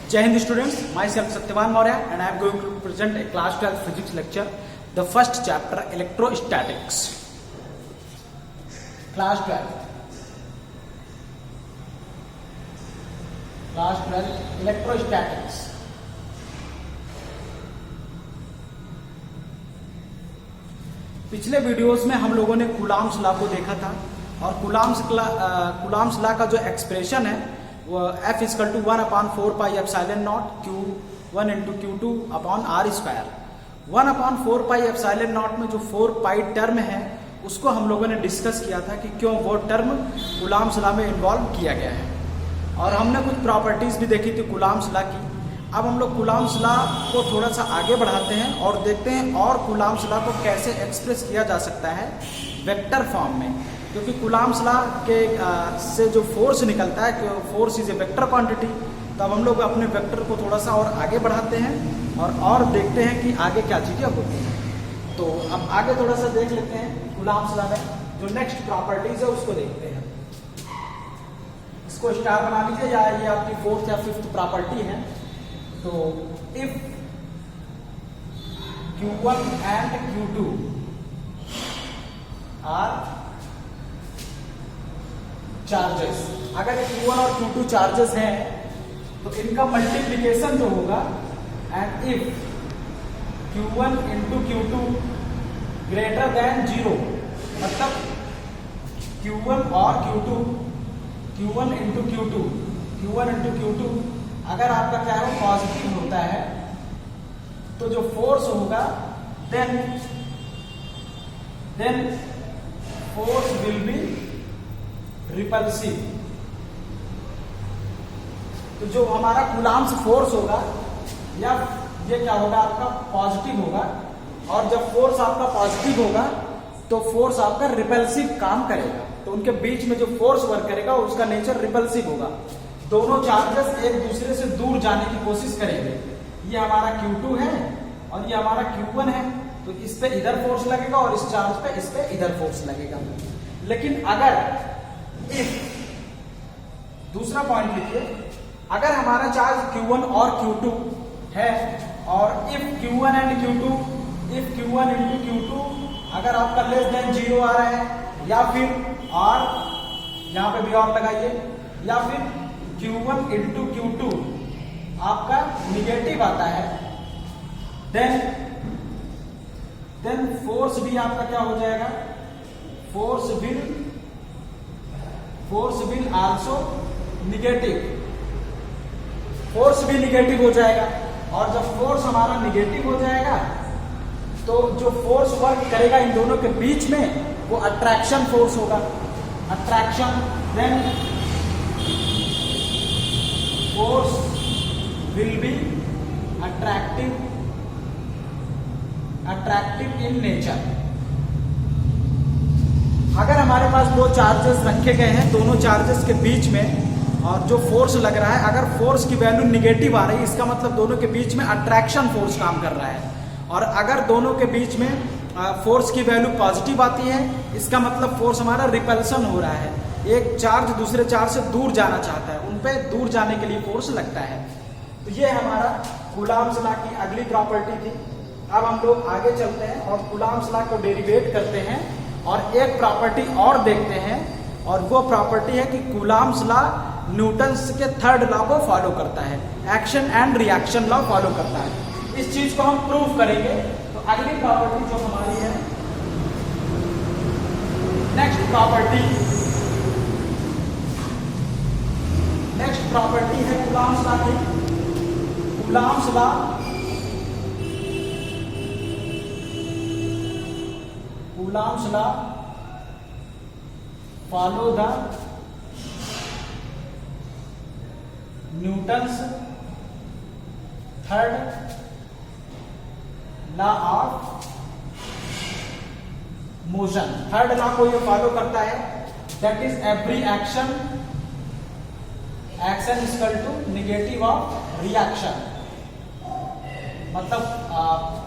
Jai Hind students, myself Satyavan Maurya and I am going to present a class 12 physics lecture, the first chapter electrostatics. Class 12 electrostatics. पिछले videos में हम लोगों ने Coulomb's law को देखा था और कूलॉम्स लॉ का जो एक्सप्रेशन है वो F equal to 1/4 pi epsilon not Q1 into Q2 upon R square. 1/4 pi epsilon not में जो 4 पाई टर्म है उसको हम लोगों ने डिस्कस किया था कि क्यों वो टर्म कूलॉम्स लॉ में इन्वॉल्व किया गया है और हमने कुछ प्रॉपर्टीज भी देखी थी कूलॉम्स लॉ की। अब हम लोग कूलॉम्स लॉ को थोड़ा सा आगे बढ़ाते हैं और देखते हैं और कूलॉम्स लॉ को कैसे एक्सप्रेस किया जा सकता है वेक्टर फॉर्म में, क्योंकि कूलॉम्स लॉ के से जो फोर्स निकलता है कि force is a vector quantity. तो अब हम लोग अपने वेक्टर को थोड़ा सा और आगे बढ़ाते हैं और देखते हैं कि आगे क्या चीज़ें होती हैं। तो अब आगे थोड़ा सा देख लेते हैं कूलॉम्स लॉ में जो नेक्स्ट प्रॉपर्टीज है उसको देखते हैं। इसको स्टार बना लीजिए या ये आपकी 4th या 5th प्रॉपर्टी है। तो if Q1 and Q2 are charges, अगर Q1 और Q2 चार्जेस हैं तो इनका मल्टीप्लीकेशन जो होगा and if Q1 into Q2 greater than 0, मतलब Q1 और Q1 इंटू Q2 अगर आपका क्या है पॉजिटिव होता है तो जो फोर्स होगा then force will be repulsive. तो जो हमारा कूलॉम्स फोर्स होगा या ये क्या होगा आपका पॉजिटिव होगा, और जब फोर्स आपका पॉजिटिव होगा तो फोर्स आपका रिपल्सिव काम करेगा। तो उनके बीच में जो फोर्स वर्क करेगा उसका नेचर रिपल्सिव होगा। दोनों चार्जेस एक दूसरे से दूर जाने की कोशिश करेंगे। ये हमारा Q2 है और ये हमारा Q1 है, तो इस पे इधर फोर्स लगेगा और इस चार्ज पे इस पे इधर फोर्स लगेगा। लेकिन अगर दूसरा पॉइंट लिखिए, अगर हमारा चार्ज Q1 और Q2 है और इफ Q1 इंटू Q2 अगर आपका लेस देन 0 आ रहा है या फिर और यहां पे भी और लगाइए, या फिर Q1 इंटू Q2 आपका निगेटिव आता है, देन फोर्स भी आपका क्या हो जाएगा, force will also negative, force भी निगेटिव हो जाएगा। और जब फोर्स हमारा निगेटिव हो जाएगा तो जो फोर्स वर्क करेगा इन दोनों के बीच में वो अट्रैक्शन फोर्स होगा, attraction, then force will be attractive in nature. अगर हमारे पास दो चार्जेस रखे गए हैं, दोनों चार्जेस के बीच में और जो फोर्स लग रहा है, अगर फोर्स की वैल्यू निगेटिव आ रही है इसका मतलब दोनों के बीच में अट्रैक्शन फोर्स काम कर रहा है, और अगर दोनों के बीच में फोर्स की वैल्यू पॉजिटिव आती है इसका मतलब फोर्स हमारा रिपल्सन हो रहा है। एक चार्ज दूसरे चार्ज से दूर जाना चाहता है, उन पे दूर जाने के लिए फोर्स लगता है। तो ये हमारा कूलॉम्स लॉ की अगली प्रॉपर्टी थी। अब हम लोग आगे चलते हैं और कूलॉम्स लॉ को डेरिवेट करते हैं और एक प्रॉपर्टी और देखते हैं, और वो प्रॉपर्टी है कि कूलॉम्स लॉ न्यूटन्स के थर्ड लॉ को फॉलो करता है, action and reaction law follow करता है। इस चीज को हम प्रूव करेंगे। तो अगली प्रॉपर्टी जो हमारी है, नेक्स्ट प्रॉपर्टी है कूलॉम्स लॉ की। Coulomb's law follow the Newton's third law of motion. Third law को ये फॉलो करता है, that is every action equal to negative of reaction. मतलब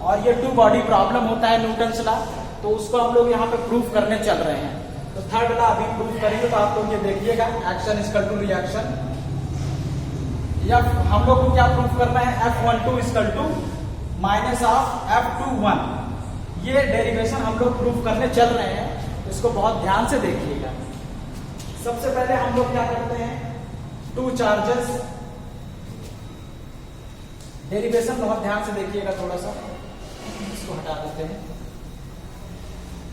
और ये टू बॉडी प्रॉब्लम होता है न्यूटन्स लॉ, तो उसको हम लोग यहाँ पे प्रूफ करने चल रहे हैं। तो थर्ड लॉ अभी प्रूफ करेंगे, तो आप लोग ये देखिएगा, एक्शन इक्वल टू रिएक्शन। या हम लोग को क्या प्रूफ करना है, F12 equal to minus of F21। ये डेरिवेशन हम लोग प्रूफ करने चल रहे हैं, इसको बहुत ध्यान से देखिएगा। सबसे पहले हम लोग क्या करते हैं, टू चार्जेस, डेरिवेशन बहुत ध्यान से देखिएगा, थोड़ा सा इसको हटा देते हैं।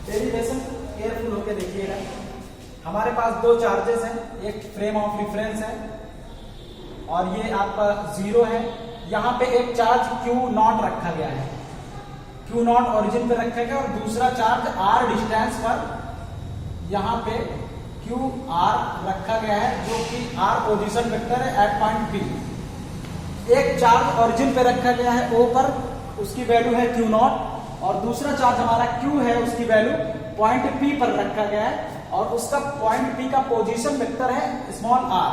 डेरिवेशन केयरफुल होकर देखिएगा। हमारे पास दो चार्जेस हैं, एक फ्रेम ऑफ रेफरेंस है और ये आपका 0 है। यहाँ पे एक चार्ज Q0 रखा गया है, Q0 ओरिजिन पे रखा गया और दूसरा चार्ज R डिस्टेंस पर यहाँ पे QR रखा गया है, जो कि R पोजीशन वेक्टर है एट पॉइंट P। एक चार्ज ओरिजिन पे रखा गया है O पर, उसकी वैल्यू है Q0, और दूसरा चार्ज हमारा Q है, उसकी वैल्यू पॉइंट P पर रखा गया है और उसका पॉइंट P का पोजीशन वेक्टर है small r,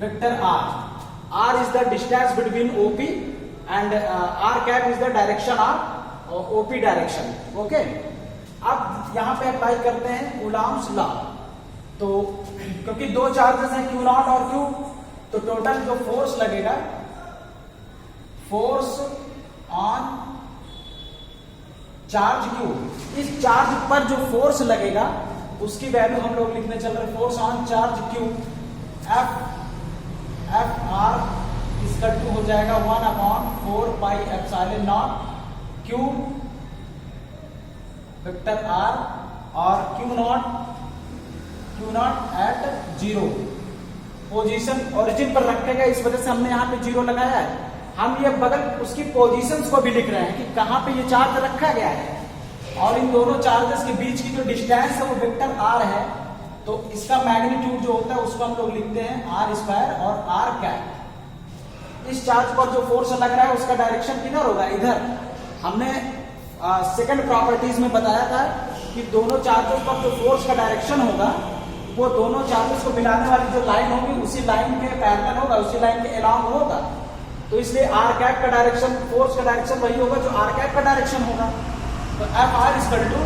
vector R। R is the distance between OP and R cap is the direction of OP direction. Okay, अब यहां पे अप्लाई करते हैं कूलॉम्स लॉ। तो क्योंकि दो चार्जेस हैं Q0 और Q, तो टोटल जो फोर्स लगेगा, फोर्स ऑन चार्ज Q, इस चार्ज पर जो फोर्स लगेगा उसकी वैल्यू हम लोग लिखने चल रहे हैं, force on charge Q F equal to हो जाएगा 1/4 pi epsilon not Q vector R और Q0 एट 0, पोजीशन ओरिजिन पर रखेगा, इस वजह से हमने यहाँ पे 0 लगाया है। हम ये बगल उसकी पोजीशंस को भी लिख रहे हैं कि कहाँ पे ये चार्ज रखा गया है, और इन दोनों चार्जेस के बीच की जो डिस्टेंस है वो वेक्टर R है, तो इसका मैग्नीट्यूड जो होता है उसको हम लोग लिखते हैं R² और R कैप। इस चार्ज पर जो फोर्स लग रहा है उसका डायरेक्शन किधर होगा, इधर। हमने सेकंड प्रॉपर्टीज में बताया था कि दोनों चार्जेस पर जो फोर्स का डायरेक्शन होगा वो दोनों चार्जेस को मिलाने वाली जो लाइन होगी उसी लाइन के पैरेलल होगा, उसी लाइन के अलोंग होगा। तो इसलिए R कैप का डायरेक्शन, फोर्स का डायरेक्शन वही होगा जो R कैप का डायरेक्शन होगा। तो FR equal to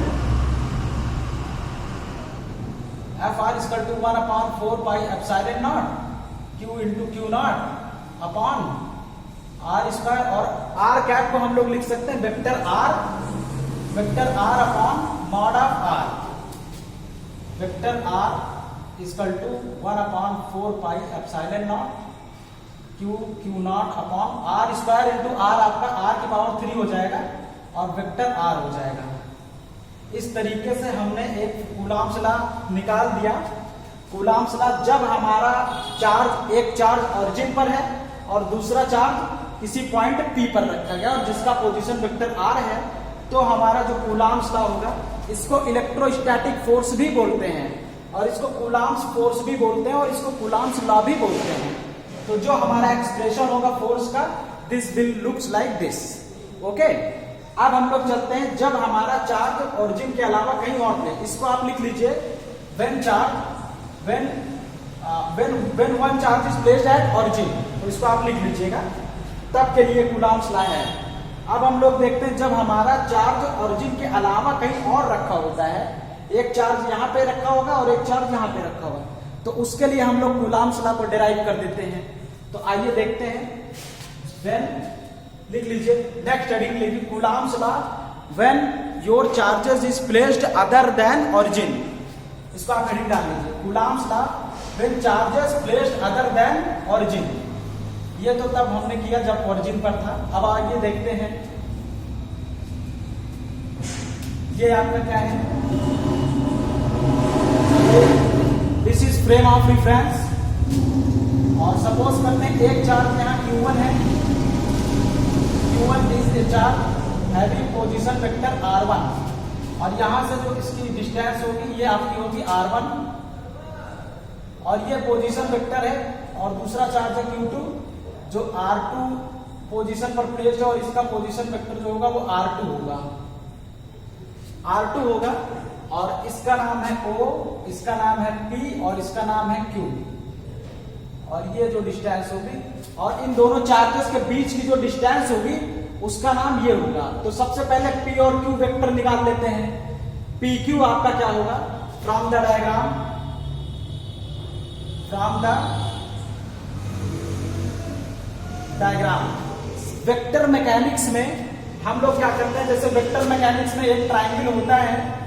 1/4 pi epsilon not Q into Q0 upon R², और R कैप को हम लोग लिख सकते हैं vector R upon mod of R, vector R equal to 1/4 pi epsilon not Q0 upon R² into R, आपका R की power 3 हो जाएगा और वेक्टर R हो जाएगा। इस तरीके से हमने एक कूलॉम्स लॉ निकाल दिया। कूलॉम्स लॉ, जब हमारा चार्ज, एक चार्ज ओरिजिन पर है और दूसरा चार्ज किसी पॉइंट P पर रखा गया और जिसका पोजीशन वेक्टर R है, तो हमारा जो कूलॉम्स लॉ होगा, इसको इलेक्ट्रोस्टैटिक फोर्स भी बोलते हैं और इसको कूलॉम्स फोर्स भी बोलते हैं और इसको कूलॉम्स लॉ भी बोलते हैं। तो जो हमारा एक्सप्रेशन होगा फोर्स का, this will looks like this. Okay, अब हम लोग चलते हैं, जब हमारा चार्ज ओरिजिन के अलावा कहीं और पे, इसको आप लिख लीजिए, when one charge is placed at origin, तो इसको आप लिख लीजिएगा, तब के लिए कूलॉम्स लॉ है। अब हम लोग देखते हैं, जब हमारा चार्ज ओरिजिन के अलावा कहीं और रखा होता है, एक चार्ज यहाँ पे रखा होगा और एक चार्ज यहाँ पे रखा होगा, तो उसके लिए हम लोग कूलॉम्स लॉ को डिराइव कर देते हैं। तो आइए देखते हैं, व्हेन, लिख लीजिए, नेक्स्ट हेडिंग लिखिए, Coulomb's law when your charges is placed other than origin. इसको आप हेडिंग डाल लीजिए, Coulomb's law when charges placed other than origin. ये तो तब हमने किया जब ओरिजिन पर था। अब आइए देखते हैं, ये आपका क्या है, this is frame of reference, और सपोज करते हैं एक चार्ज यहाँ Q1 है, Q1 is a charge having position vector R1, और यहां से जो इसकी डिस्टेंस होगी ये आपकी होगी R1, और ये पोजीशन वेक्टर है, और दूसरा चार्ज है Q2 जो R2 पोजीशन पर प्लेस्ड है, और इसका पोजीशन वेक्टर जो होगा वो R2 होगा, और इसका नाम है O, इसका नाम है P और इसका नाम है Q, और ये जो डिस्टेंस होगी, और इन दोनों चार्जेस के बीच की जो डिस्टेंस होगी उसका नाम ये होगा। तो सबसे पहले P और Q वेक्टर निकाल लेते हैं। PQ आपका क्या होगा, from the diagram, diagram. Vector mechanics में हम लोग क्या करते हैं, जैसे वेक्टर मैकेनिक्स में एक ट्राइंगल होता है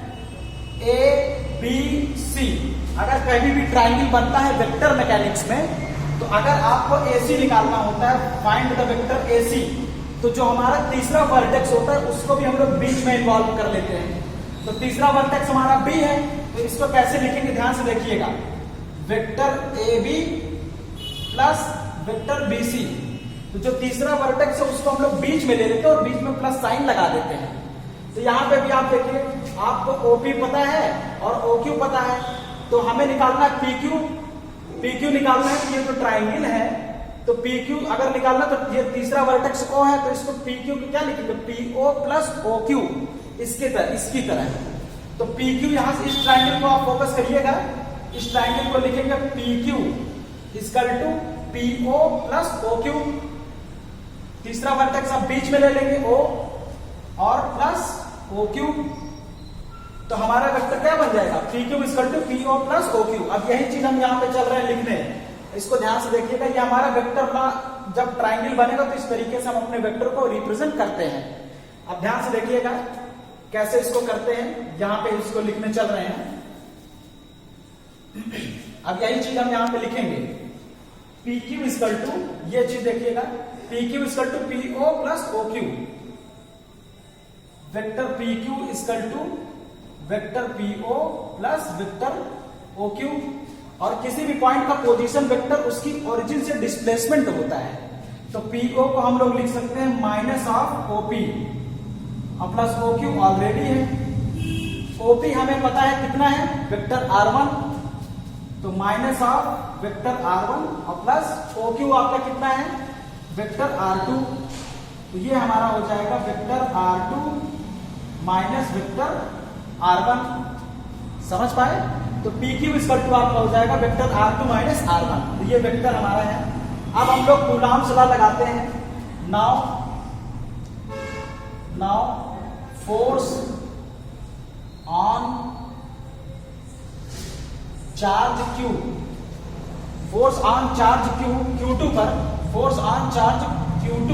ABC। अगर कभी भी ट्राइंगल बनता है वेक्टर मैकेनिक्स में, तो अगर आपको AC निकालना होता है, फाइंड द वेक्टर AC, तो जो हमारा तीसरा वर्टेक्स होता है उसको भी हम लोग बीच में इन्वॉल्व कर लेते हैं। तो तीसरा वर्टेक्स हमारा B है, तो इसको कैसे लिखेंगे ध्यान से देखिएगा, vector AB plus vector BC। तो जो तीसरा वर्टेक्स है उसको हम लोग बीच में ले लेते हैं और बीच में प्लस साइन लगा देते हैं। तो यहाँ पे भी आप देखिए, आपको OP पता है और OQ पता है, तो हमें निकालना है PQ निकालना है। ये जो ट्राइंगल है, तो PQ अगर निकालना, तो ये तीसरा वर्टेक्स O है, तो इसको PQ को क्या लिखेंगे, PO प्लस OQ, इसकी तरह। तो PQ यहां से इस ट्राइंगल को आप फोकस करिएगा, इस ट्राइंगल को लिखेंगे PQ equal to PO plus OQ। तीसरा वर्टेक्स आप बीच में ले लेंगे O और प्लस OQ, तो हमारा वेक्टर क्या बन जाएगा, PQ equal to PO plus OQ। अब यही चीज हम यहाँ पे चल रहे हैं लिखने, इसको ध्यान से देखिएगा। ये हमारा वेक्टर का जब ट्राइंगल बनेगा तो इस तरीके से हम अपने वेक्टर को रिप्रेजेंट करते हैं। अब ध्यान से देखिएगा कैसे इसको करते हैं, यहाँ पे इसको लिखने चल रहे हैं। अब यही चीज हम यहाँ पे लिखेंगे, PQ इक्वल टू, ये चीज देखिएगा, PQ equal to PO plus OQ। Vector PQ equal to vector PO plus vector OQ। और किसी भी पॉइंट का पोजीशन वेक्टर उसकी ओरिजिन से डिस्प्लेसमेंट होता है, तो PO को हम लोग लिख सकते हैं माइनस ऑफ OP और प्लस OQ ऑलरेडी है। OP हमें पता है कितना है, वेक्टर R1, तो माइनस ऑफ वेक्टर R1 और प्लस OQ आपका कितना है, वेक्टर R2। तो ये हमारा हो जाएगा vector R2 minus vector R1। समझ पाए? तो PQ इक्वल टू आपका हो जाएगा वेक्टर R2 माइनस R1। तो ये वेक्टर हमारा है। अब हम लोग कूलॉम्स लॉ लगाते हैं। Now force on charge Q, force on charge Q2 पर, फोर्स ऑन चार्ज Q2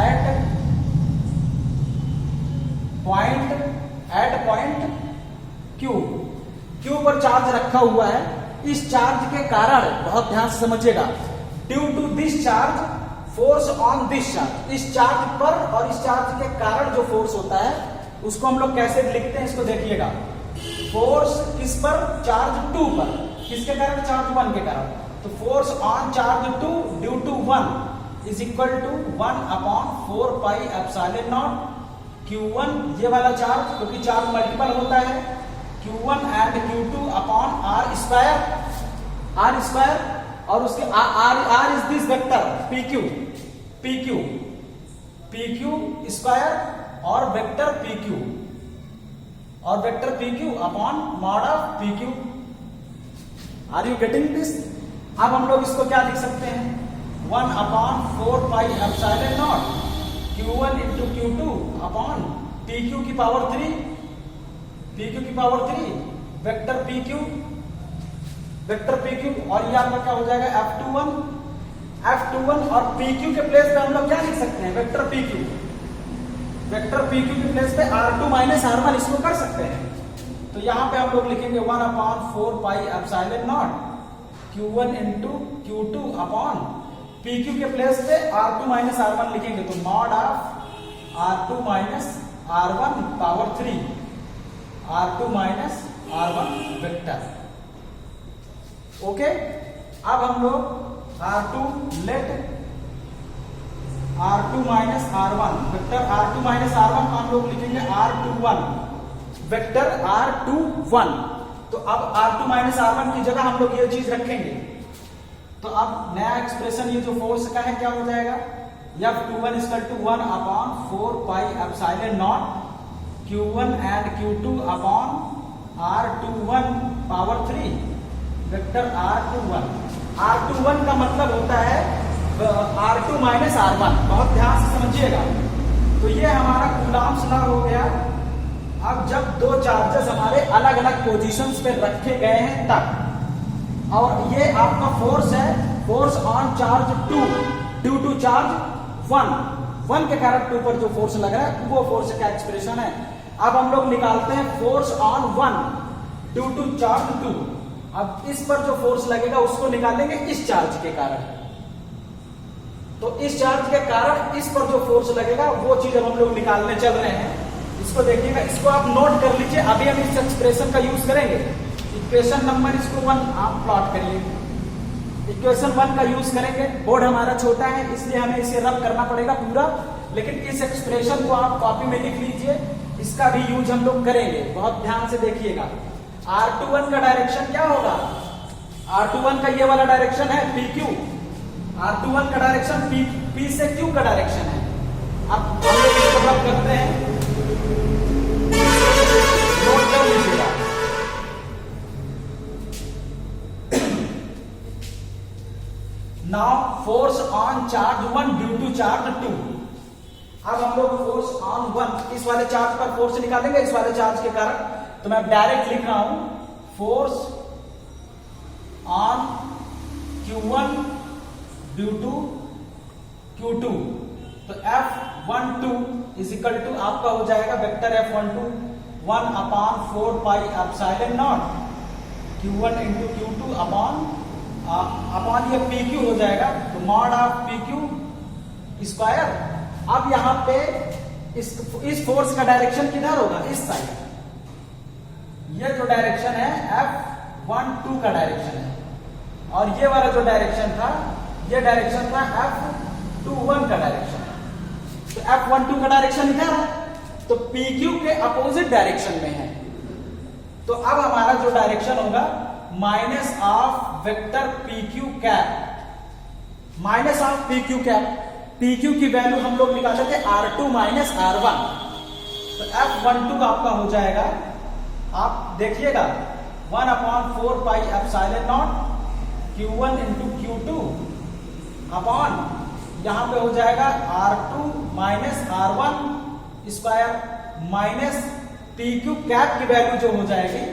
एट पॉइंट Q पर चार्ज रखा हुआ है। इस चार्ज के कारण, बहुत ध्यान से समझिएगा, due to this charge force on this charge, इस चार्ज पर और इस चार्ज के कारण जो फोर्स होता है उसको हम लोग कैसे लिखते हैं, इसको देखिएगा। फोर्स किस पर, चार्ज 2 पर, किसके कारण, चार्ज 1 के कारण। तो force on charge 2 due to 1 is equal to 1 upon 4 pi epsilon not Q1, ये वाला चार्ज, क्योंकि चार्ज मल्टीपल होता है, Q1 and Q2 upon R square, और उसके R is this vector PQ square और vector PQ upon mod of PQ। Are you getting this? अब हम लोग इसको क्या लिख सकते हैं, 1 upon 4 pi epsilon not Q1 into Q2 upon PQ की पावर 3 वेक्टर PQ, और ये आपका क्या हो जाएगा, F21 और PQ के प्लेस पे हम लोग क्या लिख सकते हैं, वेक्टर PQ के प्लेस पे R2 माइनस R1 इसको कर सकते हैं। तो यहाँ पे हम लोग लिखेंगे 1 upon 4 pi epsilon not Q1 into Q2 upon PQ के प्लेस पे R2 माइनस R1 लिखेंगे, तो mod of R2 minus R1 power 3, R2 minus R1 vector. Okay, अब हम लोग late R2 minus R1 vector, R2 minus R1 को हम लोग लिखेंगे R21 वेक्टर R21। तो अब R2 माइनस R1 की जगह हम लोग ये चीज रखेंगे। तो अब नया एक्सप्रेशन ये जो फोर्स का है क्या हो जाएगा, F21 equal to 1 upon 4 pi epsilon not Q1 and Q2 upon R21 power 3 vector R21 का मतलब होता है R2 माइनस R1। बहुत ध्यान से समझिएगा। तो ये हमारा कूलॉम्स लॉ हो गया। अब जब दो चार्जेस हमारे अलग अलग पोजीशंस पे रखे गए हैं तब, और ये आपका फोर्स है force on charge 2 due to charge 1 के कारण 2 पर जो फोर्स लग रहा है वो फोर्स का एक्सप्रेशन है। अब हम लोग निकालते हैं force on 1 due to charge 2। अब इस पर जो फोर्स लगेगा उसको निकालेंगे इस चार्ज के कारण। तो इस चार्ज के कारण इस पर जो फोर्स लगेगा वो चीज अब हम लोग निकालने चल रहे हैं। इसको देखिएगा, इसको आप नोट कर लीजिए। अभी हम इस एक्सप्रेशन का यूज करेंगे। इक्वेशन नंबर इसको 1 आप प्लॉट करिए। इक्वेशन 1 का यूज करेंगे। बोर्ड हमारा छोटा है इसलिए हमें इसे रब करना पड़ेगा पूरा, लेकिन इस एक्सप्रेशन को आप कॉपी में लिख लीजिए। इसका भी यूज हम लोग करेंगे, बहुत ध्यान से देखिएगा। R21 का डायरेक्शन क्या होगा? R21 का ये वाला डायरेक्शन है PQ। R21 का डायरेक्शन P से Q का डायरेक्शन है। अब हम लोग इसको रब करते हैं, नोट कर लीजिएगा। Now force on charge 1 due to charge 2। अब हम लोग फोर्स ऑन 1 इस वाले चार्ज पर फोर्स निकालेंगे इस वाले चार्ज के कारण। तो मैं डायरेक्ट लिख रहा हूं force on Q1 due to Q2। तो F12 इज इक्वल टू आपका हो जाएगा vector F12 1/4 pi epsilon not Q1 into Q2 upon ये PQ हो जाएगा। तो मॉड ऑफ PQ स्क्वायर। अब यहां पे इस फोर्स का डायरेक्शन किधर होगा? इस साइड। ये जो डायरेक्शन है F12 का डायरेक्शन है, और ये वाला जो डायरेक्शन था ये डायरेक्शन था F21 का डायरेक्शन। तो F12 का डायरेक्शन इधर है, तो PQ के अपोजिट डायरेक्शन में है। तो अब हमारा जो डायरेक्शन होगा minus of vector PQ cap, minus of PQ cap. PQ की वैल्यू हम लोग निकाले थे R2 माइनस R1। तो F12 आपका हो जाएगा, आप देखिएगा 1/4 pi epsilon not Q1 into Q2 upon यहां पे हो जाएगा R2 minus R1 square minus PQ cap की वैल्यू जो हो जाएगी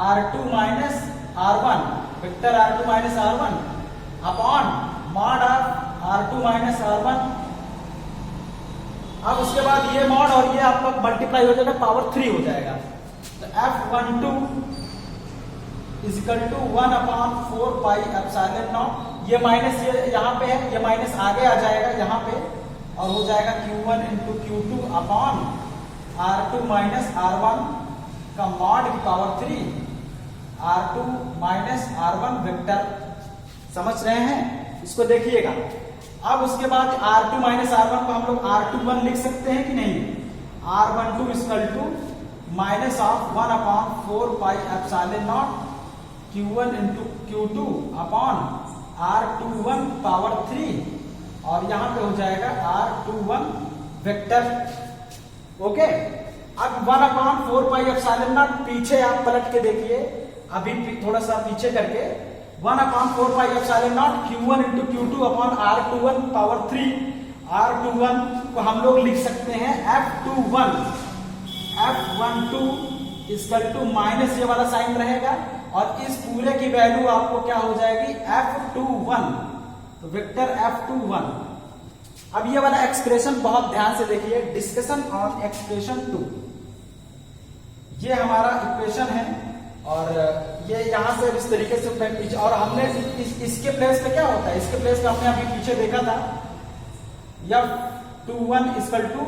R2 minus R1 vector R2 minus R1 upon mod of R2 minus R1। अब उसके बाद ये मॉड और ये आपका मल्टीप्लाई हो जाएगा, पावर 3 हो जाएगा। तो F12 is equal to 1/4 pi epsilon naught. ये माइनस ये यहां पे है, ये माइनस आगे आ जाएगा यहां पे, और हो जाएगा Q1 into Q2 upon R2 minus R1 का मॉड की power 3 R2 minus R1 vector. समझ रहे हैं? इसको देखिएगा। अब उसके बाद R2 माइनस R1 को हम लोग R21 लिख सकते हैं कि नहीं? R12 equal to minus of 1/4 pi epsilon not Q1 into Q2 upon R21 power 3, और यहां पे हो जाएगा R21 वेक्टर। ओके। अब 1/4 पाई एप्सिलॉन नॉट पीछे आप पलट के देखिए, अभी थोड़ा सा पीछे करके 1/4 pi epsilon not Q1 into Q2 upon R21 power 3। R21 को हम लोग लिख सकते हैं F12 इक्वल टू माइनस ये वाला साइन रहेगा, और इस पूरे की वैल्यू आपको क्या हो जाएगी? F21। तो वेक्टर F21। अब ये वाला एक्सप्रेशन बहुत ध्यान से देखिए, डिस्कशन ऑन एक्सप्रेशन 2। ये हमारा इक्वेशन है, और ये यहां से इस तरीके से, और हमने इसके प्लेस पे क्या होता है? इसके प्लेस पे हमने अभी पीछे देखा था F21 equal to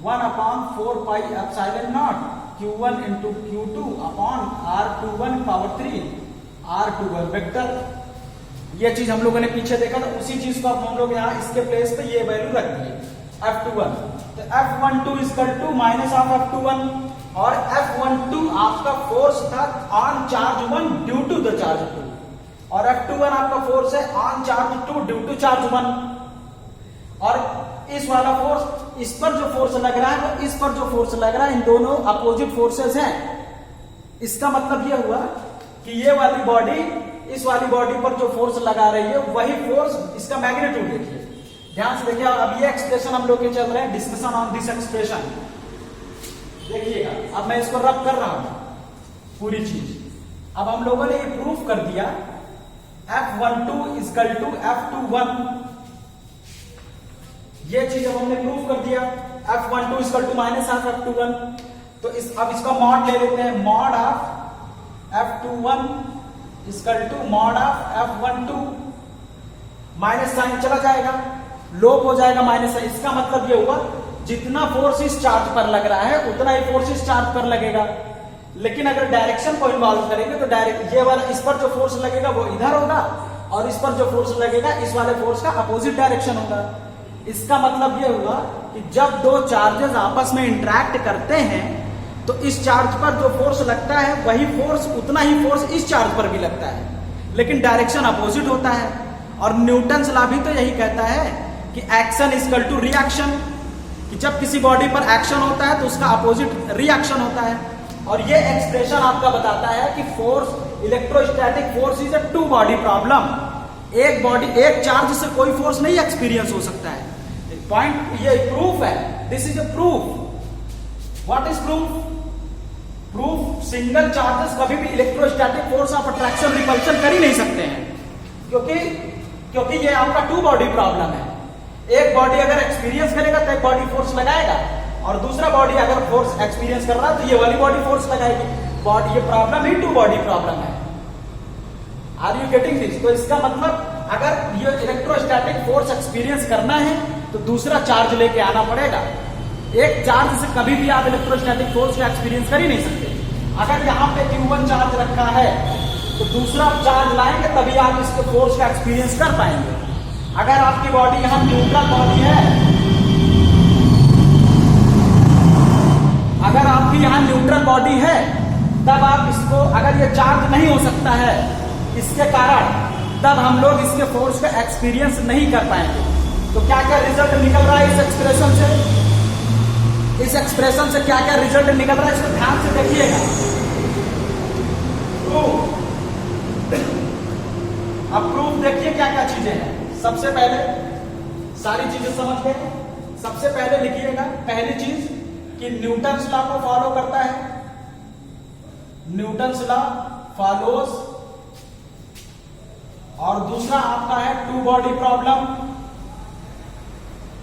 1/4 pi epsilon not Q1 into Q2 upon R21 power 3 R21 vector. ये चीज हम लोगों ने पीछे देखा था, उसी चीज को अब हम लोग यहाँ इसके प्लेस पे ये वैल्यू रख दिए F21। तो F12 equal to minus of F21, और F12 आपका फोर्स था on charge 1 due to the charge 2, और F21 आपका फोर्स है on charge 2 due to charge 1। और इस वाला फोर्स, इस पर जो फोर्स लग रहा है वो इस पर जो फोर्स लग रहा है, इन दोनों अपोजिट फोर्सेस हैं। इसका मतलब ये हुआ कि ये वाली बॉडी इस वाली बॉडी पर जो फोर्स लगा रही है वही फोर्स, इसका मैग्नीट्यूड देखिए, ध्यान से देखिए। अब ये एक्सप्रेशन हम लोग के चल रहे हैं, डिस्कशन ऑन दिस एक्सप्रेशन। देखिएगा, अब मैं इसको रब कर रहा हूं पूरी चीज। अब हम लोगों ने ये प्रूफ कर दिया F12 इक्वल टू F21, ये चीज अब हमने प्रूव कर दिया। F12 equal to minus half F21, तो अब इसका मॉड ले लेते हैं, mod of F21 equal to mod of F12, minus sign चला जाएगा, लोप हो जाएगा माइनस साइन। इसका मतलब ये हुआ जितना फोर्स इस चार्ज पर लग रहा है उतना ही फोर्स इस चार्ज पर लगेगा। लेकिन अगर डायरेक्शन को इन्वॉल्व करेंगे तो डायरेक्ट ये वाला, इस पर जो फोर्स लगेगा वो इधर होगा और इस पर जो फोर्स लगेगा इस वाले फोर्स का अपोजिट डायरेक्शन होगा। इसका मतलब ये हुआ कि जब दो चार्जेस आपस में इंटरेक्ट करते हैं तो इस चार्ज पर जो फोर्स लगता है वही फोर्स, उतना ही फोर्स इस चार्ज पर भी लगता है, लेकिन डायरेक्शन अपोजिट होता है। और न्यूटन्स लॉ भी तो यही कहता है कि एक्शन इक्वल टू रिएक्शन, कि जब किसी बॉडी पर एक्शन होता है तो उसका अपोजिट रिएक्शन होता है। और ये एक्सप्रेशन आपका बताता है कि force, electrostatic force is a two body problem. एक बॉडी, एक चार्ज से कोई फोर्स नहीं एक्सपीरियंस हो सकता है। पॉइंट ये प्रूफ है, this is a proof. What is proof? Proof, single charges कभी भी electrostatic force of attraction repulsion कर ही नहीं सकते हैं, क्योंकि ये आपका टू बॉडी प्रॉब्लम है। एक बॉडी अगर एक्सपीरियंस करेगा तो एक बॉडी फोर्स लगाएगा, और दूसरा बॉडी अगर फोर्स एक्सपीरियंस कर रहा है तो ये वाली बॉडी फोर्स लगाएगी। बॉडी, ये प्रॉब्लम ही टू बॉडी प्रॉब्लम है। Are you getting this? तो इसका मतलब अगर ये इलेक्ट्रोस्टैटिक फोर्स एक्सपीरियंस करना है तो दूसरा चार्ज लेके आना पड़ेगा। एक चार्ज से कभी भी आप इलेक्ट्रोस्टैटिक फोर्स का एक्सपीरियंस कर ही नहीं सकते। अगर यहाँ पे Q1 चार्ज रखा है तो दूसरा चार्ज लाएंगे तभी आप इसके फोर्स का एक्सपीरियंस कर पाएंगे। अगर आपकी बॉडी यहां न्यूट्रल बॉडी है, अगर आपकी यहां न्यूट्रल बॉडी है तब आप इसको, अगर ये चार्ज नहीं हो सकता है इसके कारण, तब हम लोग इसके फोर्स का एक्सपीरियंस नहीं कर पाएंगे। तो क्या क्या रिजल्ट निकल रहा है इस एक्सप्रेशन से? इस एक्सप्रेशन से क्या क्या रिजल्ट निकल रहा है इसको ध्यान से देखिएगा। अब प्रूफ देखिए क्या क्या चीजें हैं। सबसे पहले सारी चीजें समझ गए, सबसे पहले लिखिएगा पहली चीज कि न्यूटन्स लॉ को फॉलो करता है। न्यूटन्स लॉ फॉलोज, और दूसरा आपका है two body problem.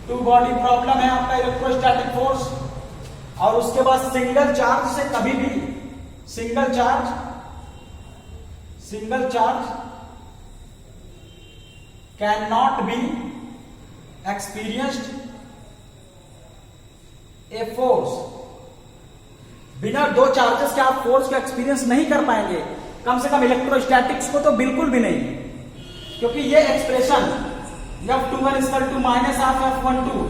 Two body problem है आपका इलेक्ट्रोस्टैटिक फोर्स। और उसके बाद सिंगल चार्ज से कभी भी, single charge can not be experienced a force. बिना दो चार्जेस के आप फोर्स का एक्सपीरियंस नहीं कर पाएंगे, कम से कम इलेक्ट्रोस्टैटिक्स को तो बिल्कुल भी नहीं, क्योंकि ये expression F21 equal to minus half F12,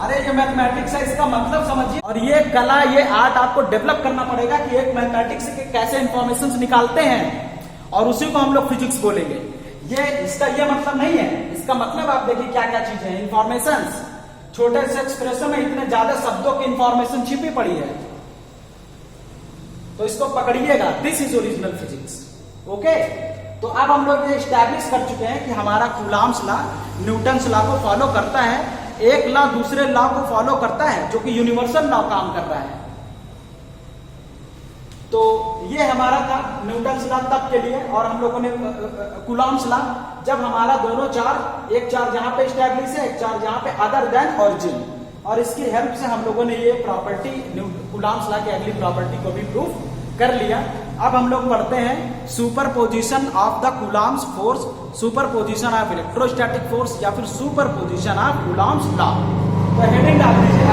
अरे ये मैथमेटिक्स है, इसका मतलब समझिए। और ये कला, ये आर्ट आपको डेवलप करना पड़ेगा कि एक मैथमेटिक्स के कैसे इंफॉर्मेशन निकालते हैं, और उसी को हम लोग फिजिक्स बोलेंगे। ये इसका ये मतलब नहीं है, इसका मतलब आप देखिए क्या क्या चीजें हैं। इंफॉर्मेशन, छोटे से एक्सप्रेशन में इतने ज्यादा शब्दों की इंफॉर्मेशन छिपी पड़ी है, तो इसको पकड़िएगा। This is original physics. Okay, तो अब हम लोग ये स्टैब्लिश कर चुके हैं कि हमारा कूलॉम्स लॉ न्यूटन्स लॉ को फॉलो करता है। एक लॉ दूसरे लॉ को फॉलो करता है, जो कि यूनिवर्सल लॉ काम कर रहा है। तो ये हमारा था न्यूटन्स लॉ तब के लिए। और हम लोगों ने कूलॉम्स लॉ, जब हमारा दोनों चार्ज, एक चार्ज यहां पे स्टैब्लिश है, एक चार्ज यहां पे अदर देन ऑरिजिन, और इसकी हेल्प से हम लोगों ने ये प्रॉपर्टी, कूलॉम्स लॉ की अगली प्रॉपर्टी को भी प्रूफ कर लिया। अब हम लोग पढ़ते हैं superposition of the Coulomb's force, superposition of electrostatic force, या फिर सुपरपोजिशन ऑफ कूलॉम्स लॉ। तो हेडिंग डाल दीजिए,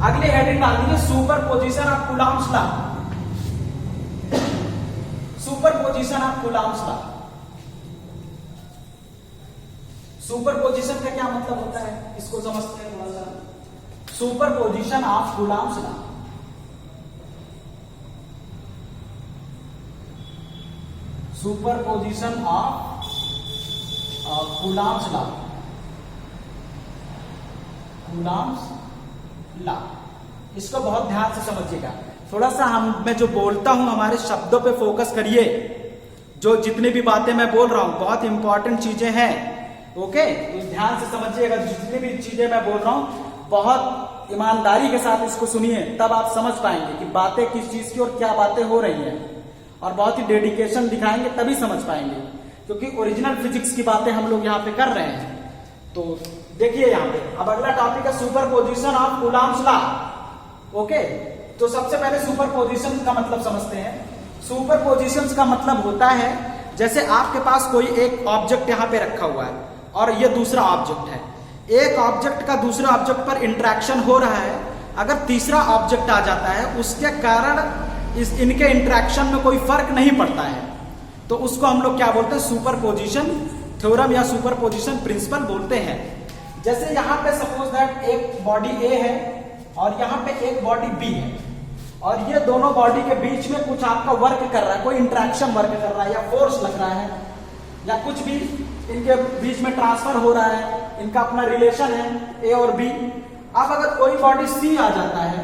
अगली हेडिंग डाल दीजिए superposition of Coulomb's law. Superposition of Coulomb's law. Superposition का क्या मतलब होता है, इसको समझते हैं थोड़ा सा। Superposition of Coulomb's law, superposition of Coulomb's law, Coulomb's law, इसको बहुत ध्यान से समझिएगा। थोड़ा सा मैं जो बोलता हूं हमारे शब्दों पे फोकस करिए। जो जितनी भी बातें मैं बोल रहा हूं बहुत इंपॉर्टेंट चीजें हैं। ओके, तो ध्यान से समझिएगा। जितनी भी चीजें मैं बोल रहा हूं बहुत ईमानदारी के साथ इसको सुनिए, तब आप समझ पाएंगे कि बातें किस चीज की और क्या बातें हो रही हैं। और बहुत ही डेडिकेशन दिखाएंगे तभी समझ पाएंगे, क्योंकि ओरिजिनल फिजिक्स की बातें हम लोग यहाँ पे कर रहे हैं। तो देखिए यहाँ पे अब अगला टॉपिक है superposition of Coulomb's law. Okay, तो सबसे पहले सुपरपोजिशन का मतलब समझते हैं। सुपरपोजिशन का मतलब होता है जैसे आपके पास कोई एक ऑब्जेक्ट यहाँ पे रखा हुआ है और ये दूसरा ऑब्जेक्ट है, एक ऑब्जेक्ट का दूसरे ऑब्जेक्ट पर इंटरेक्शन हो रहा है, अगर तीसरा ऑब्जेक्ट आ जाता है उसके कारण इनके इंटरेक्शन में कोई फर्क नहीं पड़ता है, तो उसको हम लोग क्या बोलते हैं, सुपरपोजिशन थ्योरम या सुपरपोजिशन प्रिंसिपल बोलते हैं। जैसे यहाँ पे सपोज दैट एक बॉडी ए है और यहाँ पे एक बॉडी बी है और ये दोनों बॉडी के बीच में कुछ आपका वर्क कर रहा है, कोई इंटरेक्शन वर्क कर रहा है या फोर्स लग रहा है या कुछ भी इनके बीच में ट्रांसफर हो रहा है, इनका अपना रिलेशन है ए और बी। अब अगर कोई बॉडी सी आ जाता है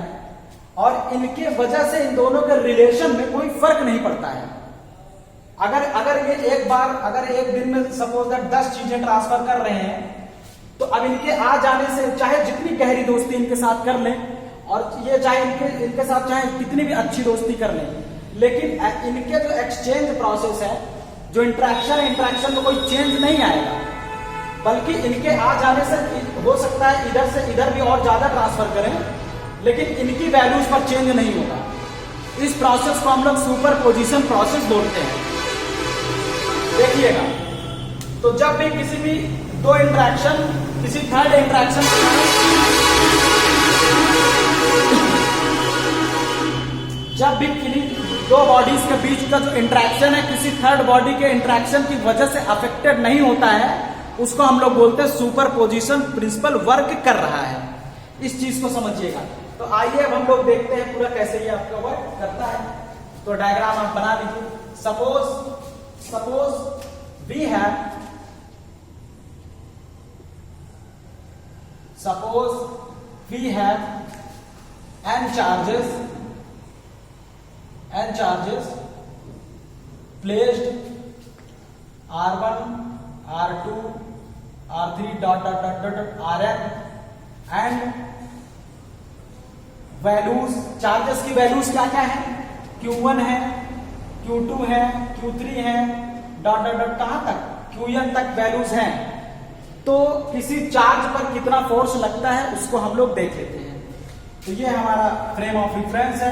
और इनके वजह से इन दोनों के रिलेशन में कोई फर्क नहीं पड़ता है, अगर ये एक बार अगर एक दिन में सपोज दैट 10 चीजें ट्रांसफर कर रहे हैं, तो अब इनके आ जाने से चाहे जितनी गहरी दोस्ती इनके साथ कर लें और ये चाहे इनके साथ चाहे कितनी भी अच्छी दोस्ती कर लें, लेकिन इनके जो एक्सचेंज प्रोसेस है, जो इंटरेक्शन में कोई चेंज नहीं आएगा, बल्कि इनके आ जाने से हो सकता है इधर से इधर भी और ज्यादा ट्रांसफर करें, लेकिन इनकी वैल्यूज पर चेंज नहीं होगा। इस प्रोसेस को हम लोग सुपरपोजिशन प्रोसेस बोलते हैं। देखिएगा, तो जब भी किसी भी दो इंटरेक्शन किसी थर्ड इंटरेक्शन जब भी किसी दो बॉडीज के बीच का जो इंटरेक्शन है किसी थर्ड बॉडी के इंटरेक्शन की वजह से अफेक्टेड नहीं होता है, उसको हम लोग बोलते हैं सुपरपोजिशन प्रिंसिपल वर्क कर रहा है। इस चीज को समझिएगा। तो आइए अब हम लोग देखते हैं पूरा कैसे ये आपका वर्क करता है। तो डायग्राम आप बना लीजिए। Suppose we have n charges placed R1, R2, R3 Rn and values, charges की वैल्यूज क्या क्या है, Q1 है, Q2 है, Q3 है, कहां तक, Qn तक वैल्यूज हैं। तो किसी चार्ज पर कितना फोर्स लगता है उसको हम लोग देख लेते हैं। तो ये हमारा फ्रेम ऑफ रिफरेंस है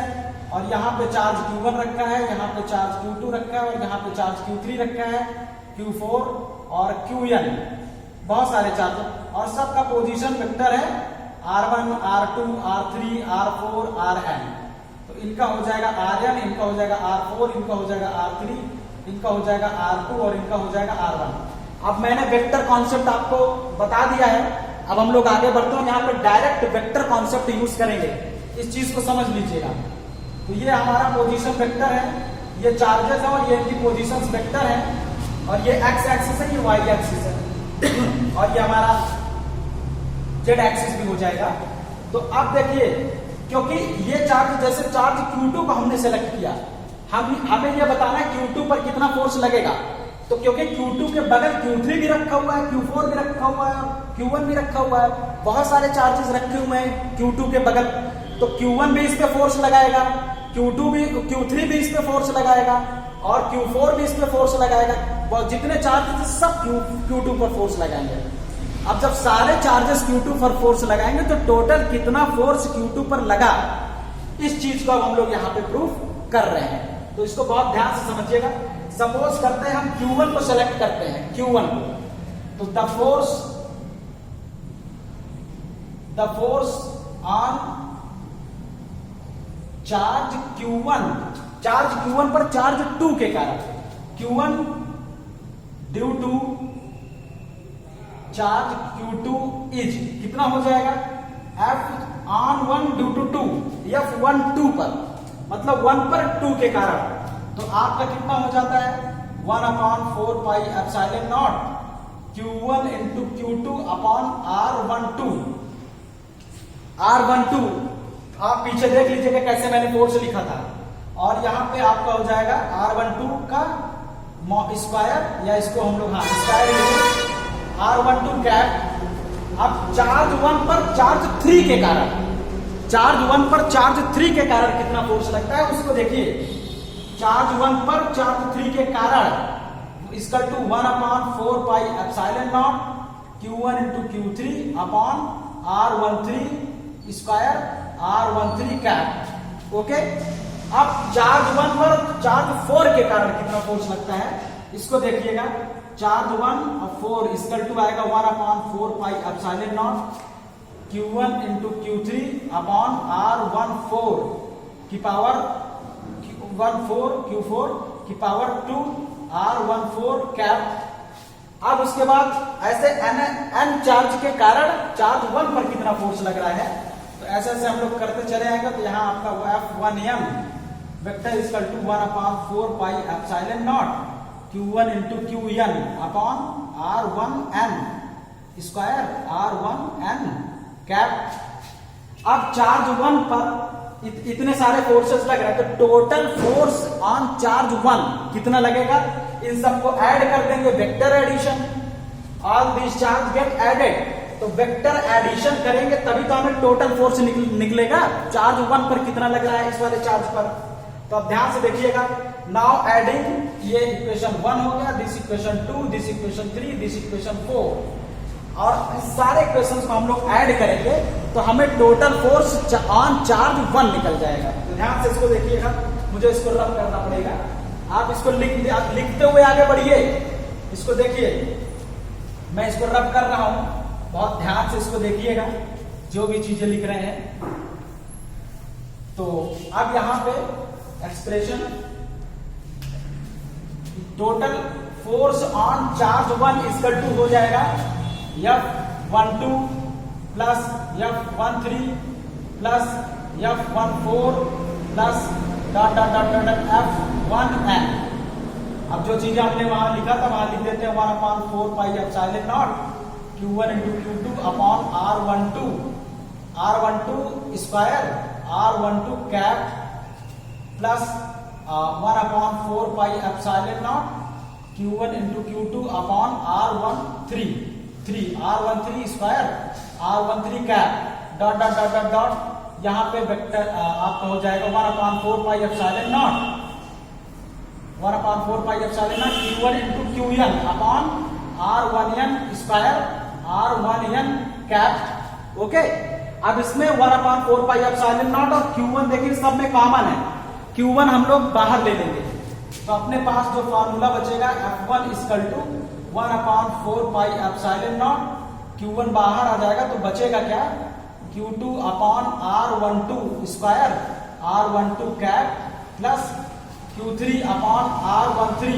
और यहाँ पे चार्ज Q1 रखा है, यहाँ पे चार्ज Q2 रखा है और यहाँ पे चार्ज Q3 रखा है, Q4 और Qn, बहुत सारे चार्ज और सबका पोजीशन वेक्टर है R1, R2, R3, R4, Rn। तो इनका हो जाएगा Rn, इनका हो जाएगा R4, इनका हो जाएगा R3, इनका हो जाएगा R2 और इनका हो जाएगा R1। अब मैंने वेक्टर कॉन्सेप्ट आपको बता दिया है, अब हम लोग आगे बढ़ते हैं। यहाँ पे डायरेक्ट वेक्टर कॉन्सेप्ट यूज करेंगे, इस चीज को समझ लीजिएगा। तो ये हमारा पोजीशन वेक्टर है, ये चार्जेस है और ये इनकी पोजीशन वेक्टर है और ये एक्स एक्सिस है, ये वाई एक्सिस है और ये हमारा जेड एक्सिस भी हो जाएगा। तो अब देखिए, क्योंकि ये चार्ज जैसे चार्ज Q2 को हमने सेलेक्ट किया, हमें ये बताना है Q2 पर कितना फोर्स लगेगा। तो क्योंकि Q2 के बगल Q3 भी रखा हुआ है, Q4 भी रखा हुआ है, Q1 भी रखा हुआ है, बहुत सारे चार्जेस रखे हुए हैं Q2 के बगल, तो Q1 भी इस पे फोर्स लगाएगा, Q3 भी इस पे फोर्स लगाएगा और Q4 भी इस पे फोर्स लगाएगा। जितने चार्जेस सब Q2 पर फोर्स लगाएंगे। अब जब सारे चार्जेस Q2 पर फोर्स लगाएंगे तो टोटल कितना फोर्स Q2 पर लगा, इस चीज को अब हम लोग यहाँ पे प्रूफ कर रहे हैं। तो इसको बहुत ध्यान से समझिएगा। सपोज करते हैं हम Q1 को सेलेक्ट करते हैं, Q1 को, तो the force on charge Q1 पर चार्ज 2 के कारण, Q1 due to charge Q2 is कितना हो जाएगा, F on 1 due to 2, F1 2 पर, मतलब 1 पर 2 के कारण। तो आपका कितना हो जाता है 1/4 pi epsilon not Q1 into Q2 upon R12। आप पीछे देख लीजिएगा कैसे मैंने फोर्स लिखा था, और यहाँ पे आपका हो जाएगा R12 का स्क्वायर, या इसको हम लोग स्क्वायर R12 कैप। अब चार्ज 1 पर चार्ज 3 के कारण, चार्ज 1 पर चार्ज 3 के कारण कितना फोर्स लगता है उसको देखिए। चार्ज 1 पर चार्ज 3 के कारण equal to 1/4 pi epsilon not Q1 into Q3 upon R13 square R13 cap. Okay, अब चार्ज 1 पर चार्ज 4 के कारण कितना फोर्स लगता है इसको देखिएगा। चार्ज 1 और 4 इक्वल टू आएगा 1/4 pi epsilon not Q1 into Q3 upon R14 की पावर 14 Q4 की पावर 2 R14 कैप। अब उसके बाद ऐसे n चार्ज के कारण चार्ज 1 पर कितना फोर्स लग रहा है, तो ऐसे ऐसे हम लोग करते चले आएंगे। तो यहाँ आपका F1m vector equal to 1/4 pi epsilon not Q1 into Qn upon R1n square R1n cap. अब चार्ज 1 पर इतने सारे फोर्सेस लग रहे हैं, तो टोटल फोर्स ऑन चार्ज 1 कितना लगेगा, इन सबको ऐड कर देंगे, vector addition. All this charge get added, तो वेक्टर एडिशन करेंगे तभी तो हमें टोटल फोर्स निकलेगा चार्ज 1 पर कितना लग रहा है इस वाले चार्ज पर। तो अब ध्यान से देखिएगा, नाउ एडिंग, ये इक्वेशन 1 हो गया, this equation 2, this equation 3, this equation 4, और इस सारे इक्वेशंस को हम लोग ऐड करेंगे तो हमें टोटल फोर्स ऑन चार्ज 1 निकल जाएगा। तो ध्यान से इसको देखिएगा, मुझे इसको रब करना पड़ेगा, आप इसको लिखते हुए आगे बढ़िए। इसको देखिए, मैं इसको रब कर रहा हूं, बहुत ध्यान से इसको देखिएगा जो भी चीजें लिख रहे हैं। तो अब यहां पे expression total force on charge 1 equal to हो जाएगा F12 plus F13 plus F14 plus dot dot dot dot F1n। अब जो चीजें हमने वहां लिखा था वहां लिख देते हैं 1/4 pi epsilon not Q1 into Q2 upon R12 square R12 cap plus 1/4 pi epsilon not Q1 into Q2 upon R13 square R13 cap dot dot dot dot dot, यहां पे वेक्टर आपका हो जाएगा 1/4 pi epsilon not 1/4 pi epsilon not Q1 into Qn upon R1n square R1n cap. Okay, अब इसमें 1/4 pi epsilon not और Q1 देखिए सब में कॉमन है, Q1 हम लोग बाहर ले लेंगे, तो अपने पास जो फॉर्मूला बचेगा F1 equal to 1/4 pi epsilon not, Q1 बाहर आ जाएगा तो बचेगा क्या, Q2 upon R12 square R12 cap plus Q3 upon R13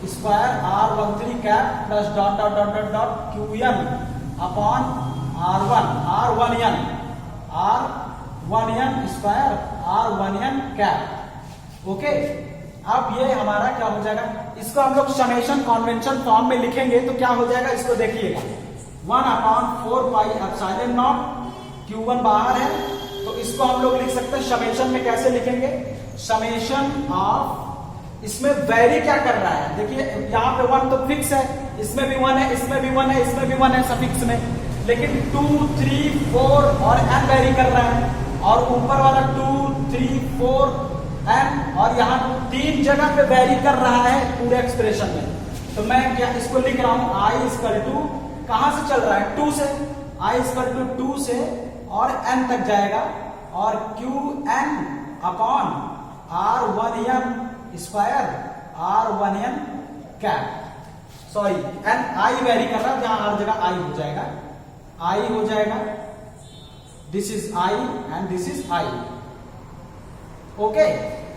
square R13 cap plus dot dot dot dot dot Qn upon R1n square R1n cap. Okay, अब ये हमारा क्या हो जाएगा, इसको हम लोग समेशन कन्वेंशन फॉर्म में लिखेंगे तो क्या हो जाएगा इसको देखिएगा, 1/4 पाई एप्सिलॉन नॉट, Q1 बाहर है तो इसको हम लोग लिख सकते हैं समेशन में। कैसे लिखेंगे, समेशन ऑफ, इसमें वेरी क्या कर रहा है, देखिए यहाँ पे 1 तो फिक्स है, इसमें भी 1 है, इसमें भी 1 है, इसमें भी 1 है सफिक्स में, लेकिन 2 3 4 और n वेरी कर रहा है, और ऊपर वाला 2 3 4 n और यहाँ 3 जगह पे वेरी कर रहा है पूरे एक्सप्रेशन में। तो मैं क्या इसको लिख रहा हूं, I इक्वल टू कहां से चल रहा है, 2 से, I इक्वल टू 2 से और n तक जाएगा, और Qn upon R1n square R1n cap. Sorry, n I very कर रहा है, जहां हर जगह I हो जाएगा, I हो जाएगा, this is I and this is I। Okay,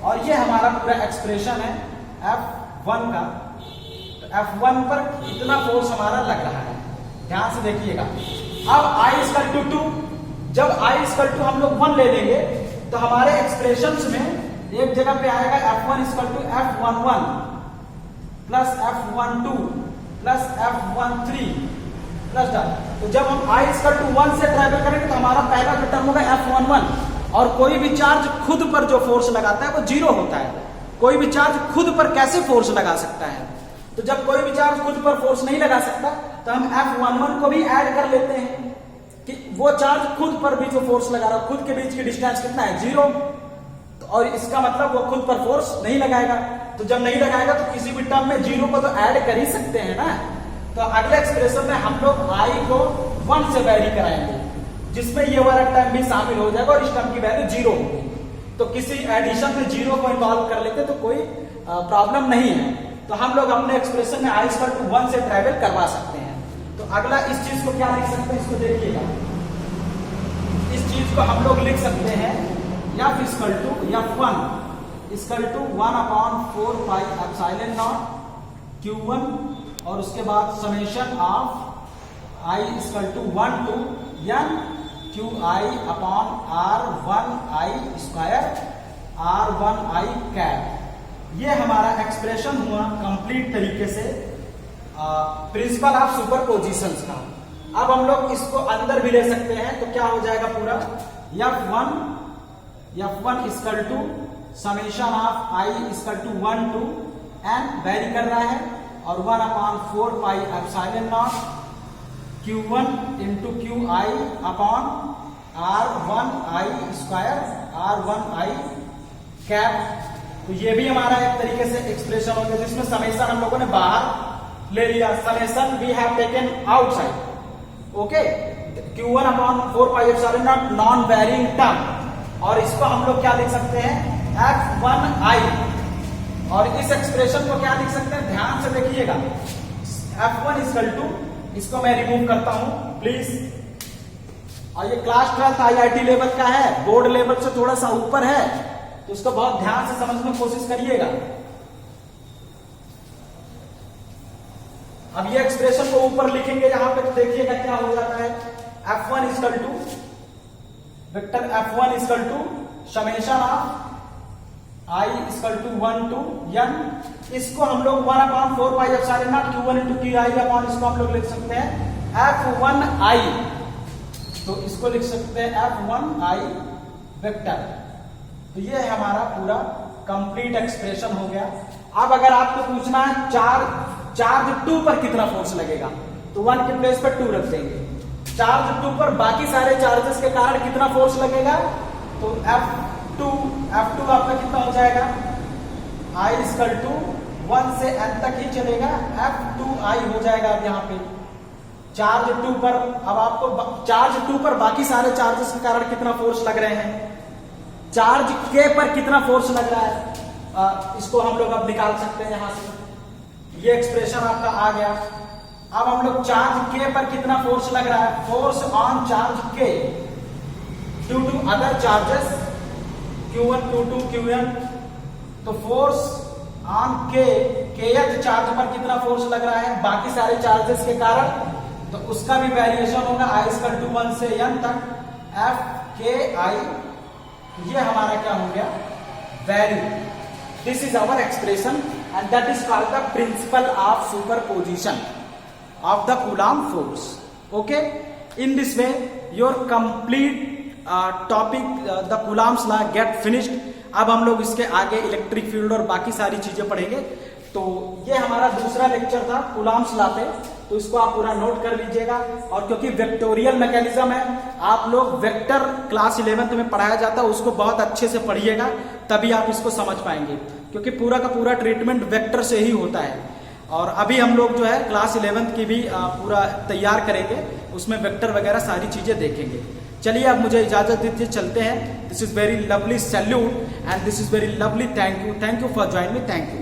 और ये हमारा पूरा एक्सप्रेशन है F1 का। तो F1 पर इतना फोर्स हमारा लग रहा है, ध्यान से देखिएगा। अब I इक्वल टू 2, जब I इक्वल टू हम लोग 1 ले लेंगे तो हमारे एक्सप्रेशंस में एक जगह पे आएगा F1 equal to F11 plus F12 plus F13 plus dot. तो जब हम I इक्वल टू 1 से ट्रेवल करेंगे तो हमारा पहला जो टर्म होगा F11, और कोई भी चार्ज खुद पर जो फोर्स लगाता है वो 0 होता है। कोई भी चार्ज खुद पर कैसे फोर्स लगा सकता है, तो जब कोई भी चार्ज खुद पर फोर्स नहीं लगा सकता तो हम F11 को भी ऐड कर लेते हैं कि वो चार्ज खुद पर भी जो फोर्स लगा रहा है, खुद के बीच की डिस्टेंस कितना है, 0। तो और इसका मतलब वो खुद पर फोर्स नहीं लगाएगा। तो जब नहीं लगाएगा तो किसी भी टर्म में जीरो को तो ऐड कर ही सकते हैं ना। तो अगले एक्सप्रेशन में हम लोग आई को 1 से वैरी कराएंगे, जिसमें ये वाला टर्म भी शामिल हो जाएगा और इस टर्म की वैल्यू 0 होगी। तो किसी एडिशन में 0 को इन्वॉल्व कर लेते तो कोई प्रॉब्लम नहीं है। तो हम लोग अपने एक्सप्रेशन में आई इक्वल टू 1 से ट्रेवल करवा सकते हैं। तो अगला इस चीज को क्या लिख सकते हैं, इसको देखिएगा। इस चीज को हम लोग लिख सकते हैं F equal to F1 equal to 1/4 pi epsilon not Q1 और उसके बाद summation of I equal to 1 to N QI upon R1I square R1I cap. ये हमारा एक्सप्रेशन हुआ कंप्लीट तरीके से प्रिंसिपल ऑफ सुपरपोजिशंस का। अब हम लोग इसको अंदर भी ले सकते हैं, तो क्या हो जाएगा पूरा F1 equal to summation of I equal to 1 to N vary कर रहा है और 1/4 pi epsilon not Q1 into QI upon R1I square R1I cap. तो ये भी हमारा एक तरीके से एक्सप्रेशन हो गया, जिसमें समेशन हम लोगों ने बाहर ले लिया। Summation we have taken outside. Okay, Q1/4 pi epsilon naught non varying term, और इसको हम लोग क्या लिख सकते हैं F1I। और इस एक्सप्रेशन को क्या लिख सकते हैं, ध्यान से देखिएगा। F1 इक्वल टू, इसको मैं रिमूव करता हूं प्लीज। और ये क्लास 12 IIT लेवल का है, बोर्ड लेवल से थोड़ा सा ऊपर है, तो इसको बहुत ध्यान से समझने की कोशिश करिएगा। अब ये एक्सप्रेशन को ऊपर लिखेंगे यहां पे, तो देखिएगा क्या हो जाता है। F1 equal to vector F1 equal to summation of I equal to 1 to N। इसको हम लोग 1/4 pi epsilon not Q1 into QI upon, इसको हम लोग लिख सकते हैं F1I। तो इसको लिख सकते हैं F1I वेक्टर। तो ये हमारा पूरा कंप्लीट एक्सप्रेशन हो गया। अब अगर आपको पूछना है चार्ज 2 पर कितना फोर्स लगेगा, तो 1 के प्लेस पर 2 रख देंगे। चार्ज 2 पर बाकी सारे चार्जेस के कारण कितना फोर्स लगेगा, तो F2 आपका कितना हो जाएगा, I इक्वल टू 1 से N तक ही चलेगा, F2I हो जाएगा। अब यहाँ पे चार्ज 2 पर, अब आपको चार्ज 2 पर बाकी सारे चार्जेस के कारण कितना फोर्स लग रहे हैं, चार्ज K पर कितना फोर्स लग रहा है, इसको हम लोग अब निकाल सकते हैं यहां से। ये एक्सप्रेशन आपका आ गया। अब हम लोग चार्ज K पर कितना फोर्स लग रहा है, force on charge K due to other charges Q1 Q2 Qn। तो फोर्स ऑन kth चार्ज पर कितना फोर्स लग रहा है बाकी सारे चार्जेस के कारण, तो उसका भी वेरिएशन होगा I इक्वल टू 1 से N तक FKI। ये हमारा क्या हो गया, value. This is our expression and that is called the principle of superposition of the Coulomb force. Okay, in this way your complete topic the Coulomb's law get finished. अब हम लोग इसके आगे इलेक्ट्रिक फील्ड और बाकी सारी चीजें पढ़ेंगे। तो ये हमारा दूसरा लेक्चर था कूलॉम्स लॉ पे, तो इसको आप पूरा नोट कर लीजिएगा। और क्योंकि वेक्टोरियल मैकेनिज्म है, आप लोग वेक्टर क्लास 11th में पढ़ाया जाता है, उसको बहुत अच्छे से पढ़िएगा, तभी आप इसको समझ पाएंगे, क्योंकि पूरा का पूरा ट्रीटमेंट वेक्टर से ही होता है। और अभी हम लोग जो है क्लास 11th की भी पूरा तैयार करेंगे, उसमें वेक्टर वगैरह सारी चीजें देखेंगे। चलिए अब मुझे इजाजत दीजिए, चलते हैं। This is very lovely salute and this is very lovely thank you for join me, thank you.